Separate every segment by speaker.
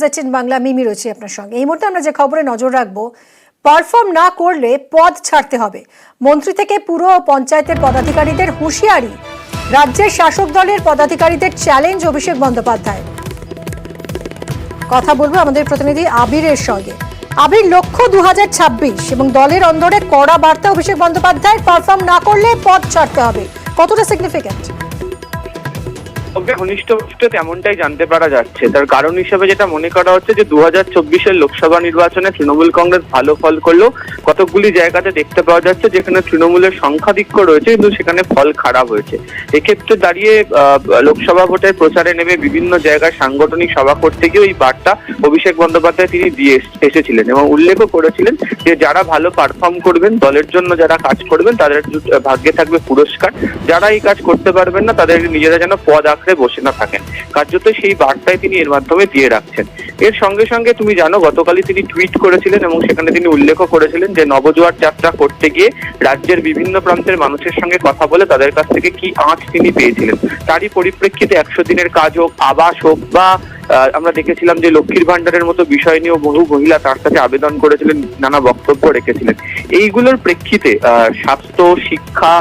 Speaker 1: ZTN Bangla মিমি রয়েছে আপনার সঙ্গে। এই মুহূর্তে আমরা যে খবরে নজর রাখবো, পারফর্ম না করলে পদ ছাড়তে হবে। মন্ত্রী থেকে পুরো পঞ্চায়েতের পদাধিকারীদের হুঁশিয়ারি। রাজ্যের শাসক দলের পদাধিকারীদের চ্যালেঞ্জ অভিষেক বন্দ্যোপাধ্যায়। কথা বলবো আমাদের প্রতিনিধি আবিরের সঙ্গে। আবির, লক্ষ্য 2026 এবং দলের অন্দরে কড়া বার্তা অভিষেক বন্দ্যোপাধ্যায়, পারফর্ম না করলে পদ ছাড়তে হবে। কতটা সিগনিফিক্যান্ট?
Speaker 2: ঘনিষ্ঠ তেমনটাই জানতে পারা যাচ্ছে। তার কারণ হিসেবে যেটা মনে করা হচ্ছে যে 2024-এর লোকসভা নির্বাচনে তৃণমূল কংগ্রেস ভালো ফল করলেও কতকগুলি জায়গাতে দেখতে পাওয়া যাচ্ছে যেখানে তৃণমূলের সংখ্যাধিক্য রয়েছে কিন্তু সেখানে ফল খারাপ হয়েছে। এক্ষেত্রে দাঁড়িয়ে লোকসভা ভোটের প্রচারে নেমে বিভিন্ন জায়গায় সাংগঠনিক সভা করতে গিয়ে ওই বার্তা অভিষেক বন্দ্যোপাধ্যায় তিনি দিয়ে এসেছিলেন এবং উল্লেখও করেছিলেন যে যারা ভালো পারফর্ম করবেন, দলের জন্য যারা কাজ করবেন তাদের ভাগ্যে থাকবে পুরস্কার, যারা এই কাজ করতে পারবেন না তাদের নিজেরা যেন পদ আঁকড়ে বসে না থাকেন। কার্যত সেই বার্তায় তিনি এর মাধ্যমে দিয়ে রাখছেন। এর সঙ্গে সঙ্গে তুমি জানো গতকালই তিনি টুইট করেছিলেন এবং সেখানে তিনি উল্লেখও করেছিলেন যে নবজোয়ার যাত্রা করতে গিয়ে রাজ্যের বিভিন্ন প্রান্তের মানুষের সঙ্গে কথা বলে তাদের কাছ থেকে কি আঁচ তিনি পেয়েছিলেন। তারই পরিপ্রেক্ষিতে 100 দিনের কাজ হোক, আবাস হোক, বা আমরা দেখেছিলাম যে লক্ষ্মীর ভান্ডারের মতো বিষয় নিয়েও বহু মহিলা তার কাছে আবেদন করেছিলেন, নানা বক্তব্য রেখেছিলেন। এইগুলোর প্রেক্ষিতে স্বাস্থ্য, শিক্ষা,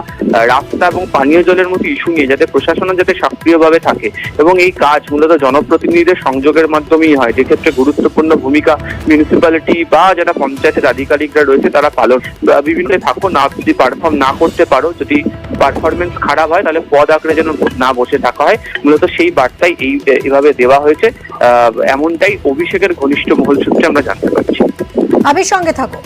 Speaker 2: রাস্তা এবং পানীয় জলের মতো ইস্যু নিয়ে যাতে প্রশাসন যাতে সক্রিয়ভাবে থাকে এবং এই কাজ মূলত জনপ্রতিনিধিদের সংযোগের মাধ্যমেই হয়, যেক্ষেত্রে গুরুত্বপূর্ণ ভূমিকা মিউনিসিপ্যালিটি বা যারা পঞ্চায়েতের আধিকারিকরা রয়েছে তারা পালন। বিভিন্ন থাকো না, যদি পারফর্ম না করতে পারো, যদি পারফরমেন্স খারাপ হয় তাহলে পদ আঁকড়ে যেন না বসে থাকা হয়, মূলত সেই বার্তাই এইভাবে দেওয়া হয়েছে। এমনটাই অভিষেকের ঘনিষ্ঠ মহল সূত্রে আমরা জানতে পারছি।
Speaker 1: আবির, সঙ্গে থাকো।